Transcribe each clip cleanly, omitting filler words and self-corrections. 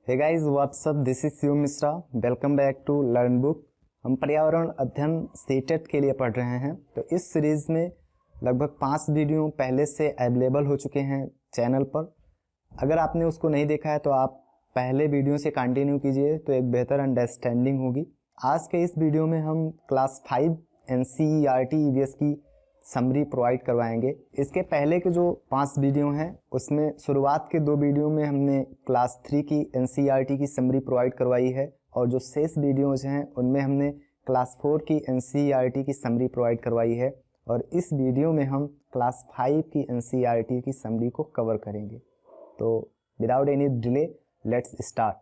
Hey guys what's up, this is Shiv Mishra. Welcome back to Learn Book. हम पर्यावरण अध्ययन CTET के लिए पढ़ रहे हैं। तो इस सीरीज़ में लगभग 5 वीडियो पहले से अवेलेबल हो चुके हैं चैनल पर। अगर आपने उसको नहीं देखा है तो आप पहले वीडियो से कंटिन्यू कीजिए तो एक बेहतर अंडरस्टैंडिंग होगी। आज के इस वीडियो में हम क्लास 5 NCERT EVS की समरी प्रोवाइड करवाएंगे। इसके पहले के जो 5 वीडियो हैं उसमें शुरुआत के 2 वीडियो में हमने क्लास 3 की NCERT की समरी प्रोवाइड करवाई है और जो शेष वीडियोज हैं उनमें हमने क्लास 4 की NCERT की समरी प्रोवाइड करवाई है और इस वीडियो में हम क्लास 5 की NCERT की समरी को कवर करेंगे। तो without any delay let's start.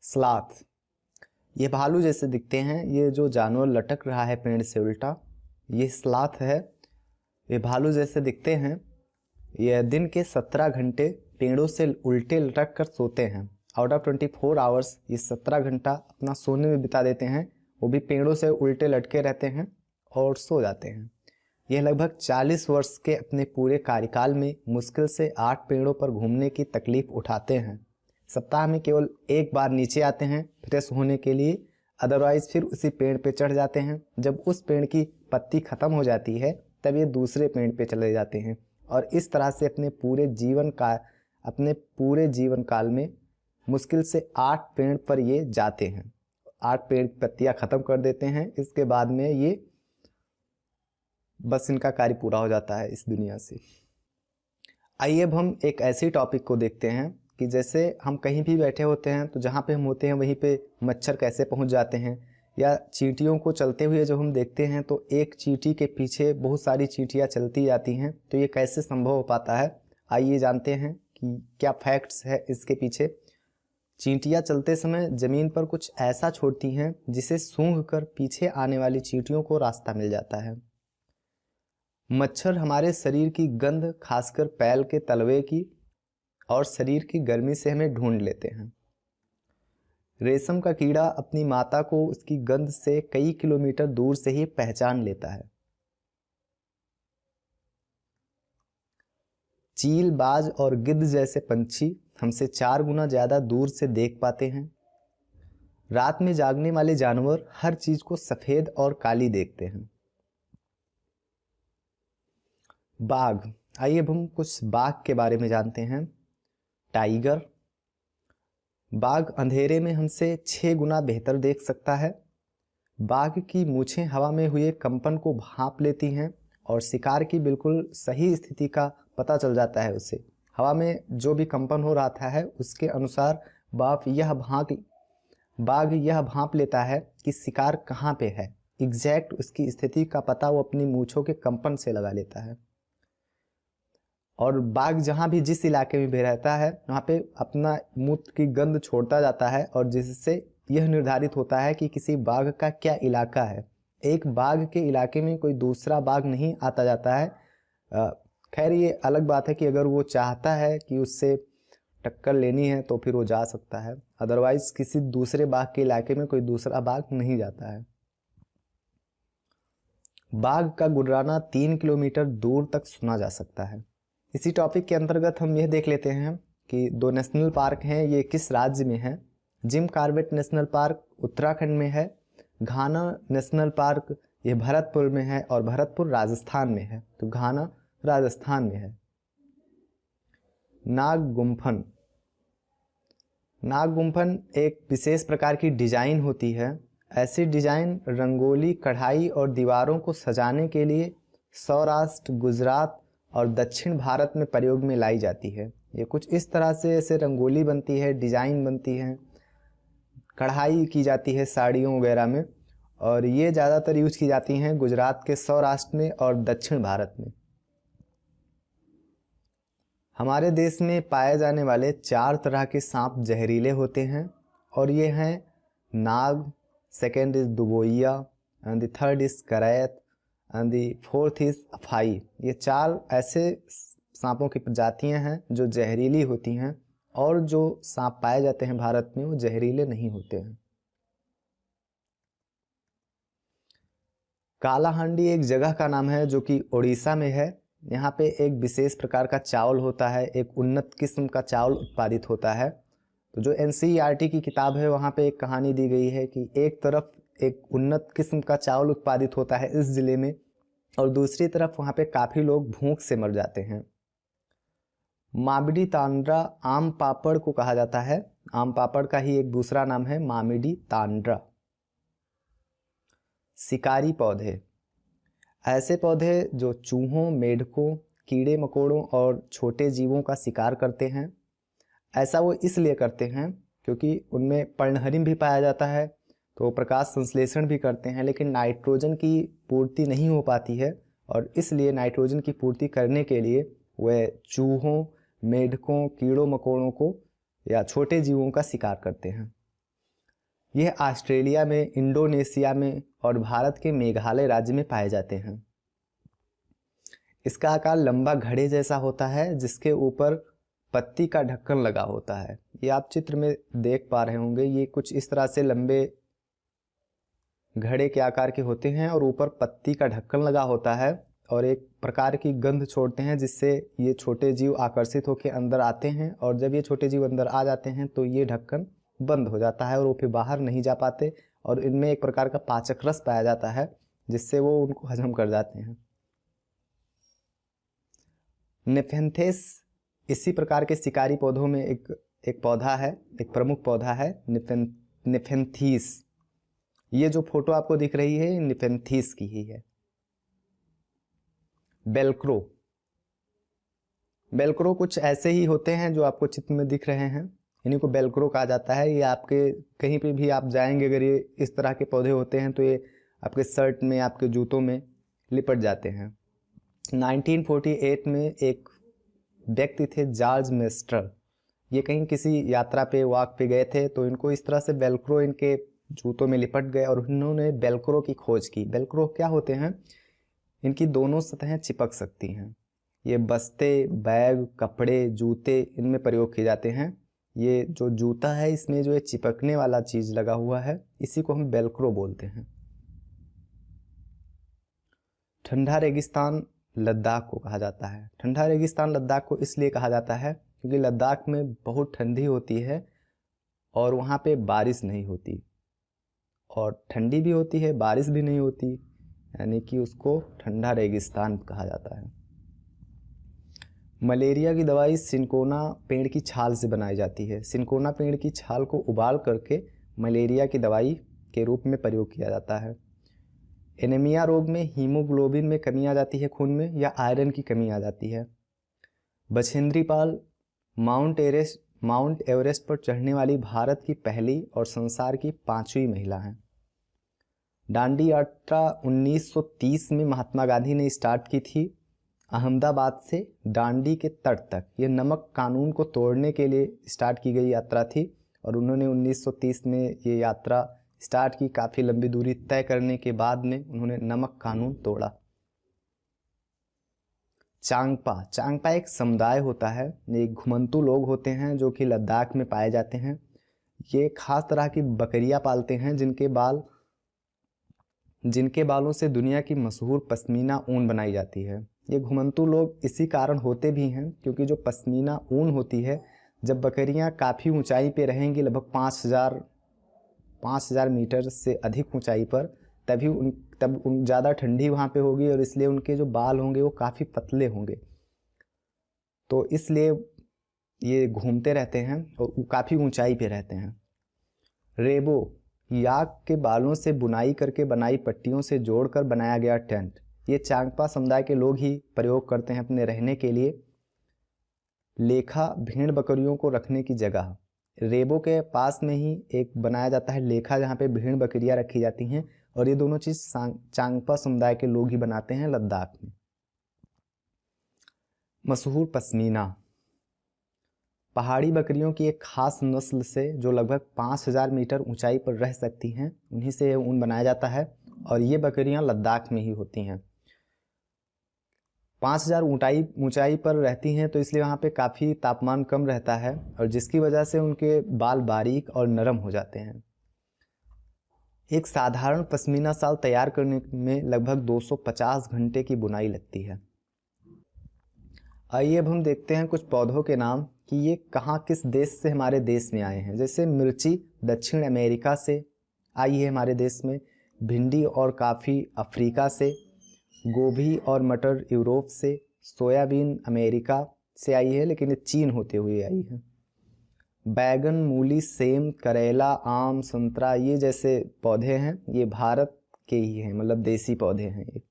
Sloth, ये भालू जैसे दिखते हैं। ये जो जानवर लटक रहा है पेड़ से उल्टा, ये स्लॉथ है। ये भालू जैसे दिखते हैं। ये दिन के 17 घंटे पेड़ों से उल्टे लटक कर सोते हैं। आउट ऑफ 24 आवर्स ये 17 घंटा अपना सोने में बिता देते हैं, वो भी पेड़ों से उल्टे लटके रहते हैं और सो जाते हैं। यह लगभग 40 वर्ष के अपने पूरे कार्यकाल में मुश्किल से 8 पेड़ों पर घूमने की तकलीफ उठाते हैं। सप्ताह में केवल एक बार नीचे आते हैं फ्रेश होने के लिए, अदरवाइज फिर उसी पेड़ पे चढ़ जाते हैं। जब उस पेड़ की पत्ती खत्म हो जाती है तब ये दूसरे पेड़ पे चले जाते हैं और इस तरह से अपने पूरे जीवन काल में मुश्किल से 8 पेड़ पर ये जाते हैं। 8 पेड़ पत्तियां खत्म कर देते हैं। इसके बाद में ये बस इनका कार्य पूरा हो जाता है इस दुनिया से। आइए अब हम एक ऐसी टॉपिक को देखते हैं कि जैसे हम कहीं भी बैठे होते हैं तो जहाँ पे हम होते हैं वहीं पे मच्छर कैसे पहुँच जाते हैं, या चींटियों को चलते हुए जब हम देखते हैं तो एक चींटी के पीछे बहुत सारी चींटियाँ चलती जाती हैं। तो ये कैसे संभव हो पाता है, आइए जानते हैं कि क्या फैक्ट्स है इसके पीछे। चींटियाँ चलते समय ज़मीन पर कुछ ऐसा छोड़ती हैं जिसे सूंघ कर पीछे आने वाली चींटियों को रास्ता मिल जाता है। मच्छर हमारे शरीर की गंध, खासकर पैल के तलवे की और शरीर की गर्मी से हमें ढूंढ लेते हैं। रेशम का कीड़ा अपनी माता को उसकी गंध से कई किलोमीटर दूर से ही पहचान लेता है। चील, बाज और गिद्ध जैसे पंछी हमसे 4 गुना ज्यादा दूर से देख पाते हैं। रात में जागने वाले जानवर हर चीज को सफेद और काली देखते हैं। बाघ, आइए अब हम कुछ बाघ के बारे में जानते हैं। टाइगर, बाघ अंधेरे में हमसे 6 गुना बेहतर देख सकता है। बाघ की मूछें हवा में हुए कंपन को भांप लेती हैं और शिकार की बिल्कुल सही स्थिति का पता चल जाता है उसे। हवा में जो भी कंपन हो रहा है उसके अनुसार बाघ यह भांप लेता है कि शिकार कहाँ पे है। एग्जैक्ट उसकी स्थिति का पता वो अपनी मूछों के कंपन से लगा लेता है। और बाघ जहाँ भी जिस इलाके में भी रहता है वहाँ पे अपना मूत्र की गंध छोड़ता जाता है और जिससे यह निर्धारित होता है कि किसी बाघ का क्या इलाका है। एक बाघ के इलाके में कोई दूसरा बाघ नहीं आता जाता है। खैर ये अलग बात है कि अगर वो चाहता है कि उससे टक्कर लेनी है तो फिर वो जा सकता है, अदरवाइज किसी दूसरे बाघ के इलाके में कोई दूसरा बाघ नहीं जाता है। बाघ का गुर्राना 3 किलोमीटर दूर तक सुना जा सकता है। इसी टॉपिक के अंतर्गत हम यह देख लेते हैं कि 2 नेशनल पार्क हैं, ये किस राज्य में है। Jim Corbett national park Uttarakhand में है। घाना नेशनल पार्क ये भरतपुर में है और भरतपुर राजस्थान में है। तो घाना राजस्थान में है। नाग गुम्फन एक विशेष प्रकार की डिजाइन होती है। ऐसी डिजाइन रंगोली, कढ़ाई और दीवारों को सजाने के लिए सौराष्ट्र, गुजरात और दक्षिण भारत में प्रयोग में लाई जाती है। ये कुछ इस तरह से ऐसे रंगोली बनती है, डिजाइन बनती है, कढ़ाई की जाती है साड़ियों वगैरह में, और ये ज़्यादातर यूज की जाती हैं गुजरात के सौराष्ट्र में और दक्षिण भारत में। हमारे देश में पाए जाने वाले 4 तरह के सांप जहरीले होते हैं और ये हैं नाग, second is Daboia, and the third is krait and the fourth is अफाई। ये 4 ऐसे सांपों की प्रजातियां हैं जो जहरीली होती हैं और जो सांप पाए जाते हैं भारत में वो जहरीले नहीं होते हैं। कालाहांडी एक जगह का नाम है जो कि उड़ीसा में है। यहाँ पे एक विशेष प्रकार का चावल होता है, एक उन्नत किस्म का चावल उत्पादित होता है। तो जो NCERT की किताब है वहाँ पे एक कहानी दी गई है कि एक तरफ एक उन्नत किस्म का चावल उत्पादित होता है इस ज़िले में, और दूसरी तरफ वहाँ पे काफ़ी लोग भूख से मर जाते हैं। मामिडी तांड्रा आम पापड़ को कहा जाता है। आम पापड़ का ही एक दूसरा नाम है मामिडी तांड्रा। शिकारी पौधे, ऐसे पौधे जो चूहों, मेढकों, कीड़े मकोड़ों और छोटे जीवों का शिकार करते हैं। ऐसा वो इसलिए करते हैं क्योंकि उनमें पर्णहरिम भी पाया जाता है, तो प्रकाश संश्लेषण भी करते हैं, लेकिन नाइट्रोजन की पूर्ति नहीं हो पाती है, और इसलिए नाइट्रोजन की पूर्ति करने के लिए वह चूहों, मेढकों, कीड़ों मकोड़ों को या छोटे जीवों का शिकार करते हैं। यह ऑस्ट्रेलिया में, इंडोनेशिया में और भारत के मेघालय राज्य में पाए जाते हैं। इसका आकार लंबा घड़े जैसा होता है जिसके ऊपर पत्ती का ढक्कन लगा होता है। ये आप चित्र में देख पा रहे होंगे, ये कुछ इस तरह से लंबे घड़े के आकार के होते हैं और ऊपर पत्ती का ढक्कन लगा होता है, और एक प्रकार की गंध छोड़ते हैं जिससे ये छोटे जीव आकर्षित होकर अंदर आते हैं, और जब ये छोटे जीव अंदर आ जाते हैं तो ये ढक्कन बंद हो जाता है और वो फिर बाहर नहीं जा पाते, और इनमें एक प्रकार का पाचक रस पाया जाता है जिससे वो उनको हजम कर जाते हैं। नेफेंथेस इसी प्रकार के शिकारी पौधों में एक पौधा है, एक प्रमुख पौधा है नेफेंथीस। ये जो फोटो आपको दिख रही है नेफेंथीस की ही है। बेलक्रो, बेलक्रो कुछ ऐसे ही होते हैं जो आपको चित्र में दिख रहे हैं, इन्हीं को बेलक्रो कहा जाता है। ये आपके कहीं पे भी आप जाएंगे, अगर ये इस तरह के पौधे होते हैं तो ये आपके शर्ट में, आपके जूतों में लिपट जाते हैं। 1948 में एक व्यक्ति थे जॉर्ज मेस्टर, ये कहीं किसी यात्रा पे, वॉक पे गए थे, तो इनको इस तरह से बेलक्रो इनके जूतों में लिपट गए और उन्होंने बेलक्रो की खोज की। बेलक्रो क्या होते हैं? इनकी दोनों सतहें चिपक सकती हैं। ये बस्ते, बैग, कपड़े, जूते, इनमें प्रयोग किए जाते हैं। ये जो जूता है इसमें जो ये चिपकने वाला चीज़ लगा हुआ है, इसी को हम बेलक्रो बोलते हैं। ठंडा रेगिस्तान लद्दाख को कहा जाता है। ठंडा रेगिस्तान लद्दाख को इसलिए कहा जाता है क्योंकि लद्दाख में बहुत ठंडी होती है और वहाँ पे बारिश नहीं होती, और ठंडी भी होती है, बारिश भी नहीं होती, यानी कि उसको ठंडा रेगिस्तान कहा जाता है। मलेरिया की दवाई सिनकोना पेड़ की छाल से बनाई जाती है। सिनकोना पेड़ की छाल को उबाल करके मलेरिया की दवाई के रूप में प्रयोग किया जाता है। एनीमिया रोग में हीमोग्लोबिन में कमी आ जाती है खून में, या आयरन की कमी आ जाती है। बछेंद्री पाल माउंट एवरेस्ट पर चढ़ने वाली भारत की पहली और संसार की 5वीं महिला हैं। दांडी यात्रा 1930 में महात्मा गांधी ने स्टार्ट की थी, अहमदाबाद से दांडी के तट तक। ये नमक कानून को तोड़ने के लिए स्टार्ट की गई यात्रा थी, और उन्होंने 1930 में ये यात्रा स्टार्ट की। काफ़ी लंबी दूरी तय करने के बाद में उन्होंने नमक कानून तोड़ा। चांगपा एक समुदाय होता है, ये घुमंतू लोग होते हैं जो कि लद्दाख में पाए जाते हैं। ये खास तरह की बकरियां पालते हैं जिनके बालों से दुनिया की मशहूर पश्मीना ऊन बनाई जाती है। ये घुमंतू लोग इसी कारण होते भी हैं क्योंकि जो पश्मीना ऊन होती है, जब बकरियां काफ़ी ऊंचाई पे रहेंगी, लगभग 5000 मीटर से अधिक ऊंचाई पर, तब ज़्यादा ठंडी वहाँ पे होगी, और इसलिए उनके जो बाल होंगे वो काफ़ी पतले होंगे, तो इसलिए ये घूमते रहते हैं और काफ़ी ऊंचाई पे रहते हैं। रेबो, याक के बालों से बुनाई करके बनाई पट्टियों से जोड़कर बनाया गया टेंट। ये चांगपा समुदाय के लोग ही प्रयोग करते हैं अपने रहने के लिए। लेखा, भेड़ बकरियों को रखने की जगह। रेबो के पास में ही एक बनाया जाता है लेखा, जहाँ पे भेड़ बकरियां रखी जाती हैं, और ये दोनों चीज़ चांगपा समुदाय के लोग ही बनाते हैं लद्दाख में। मशहूर पश्मीना, पहाड़ी बकरियों की एक खास नस्ल से जो लगभग 5000 मीटर ऊंचाई पर रह सकती हैं, उन्हीं से ऊन बनाया जाता है, और ये बकरियां लद्दाख में ही होती हैं। 5000 ऊंचाई पर रहती हैं, तो इसलिए वहाँ पे काफ़ी तापमान कम रहता है, और जिसकी वजह से उनके बाल बारीक और नरम हो जाते हैं। एक साधारण पश्मीना शाल तैयार करने में लगभग 250 घंटे की बुनाई लगती है। आइए अब हम देखते हैं कुछ पौधों के नाम कि ये कहाँ किस देश से हमारे देश में आए हैं। जैसे मिर्ची दक्षिण अमेरिका से आई है हमारे देश में, भिंडी और काफ़ी अफ्रीका से, गोभी और मटर यूरोप से, सोयाबीन अमेरिका से आई है लेकिन ये चीन होते हुए आई है। बैगन, मूली, सेम, करेला, आम, संतरा ये जैसे पौधे हैं ये भारत के ही हैं, मतलब देसी पौधे हैं ये।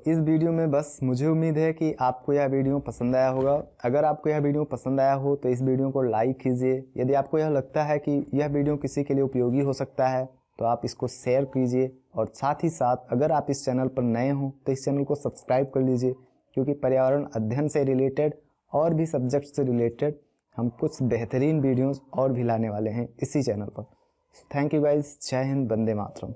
इस वीडियो में बस मुझे उम्मीद है कि आपको यह वीडियो पसंद आया होगा। अगर आपको यह वीडियो पसंद आया हो तो इस वीडियो को लाइक कीजिए। यदि आपको यह लगता है कि यह वीडियो किसी के लिए उपयोगी हो सकता है तो आप इसको शेयर कीजिए, और साथ ही साथ अगर आप इस चैनल पर नए हों तो इस चैनल को सब्सक्राइब कर लीजिए, क्योंकि पर्यावरण अध्ययन से रिलेटेड और भी सब्जेक्ट से रिलेटेड हम कुछ बेहतरीन वीडियोज़ और भी लाने वाले हैं इसी चैनल पर। Thank you guys. जय हिंद, वंदे मातरम।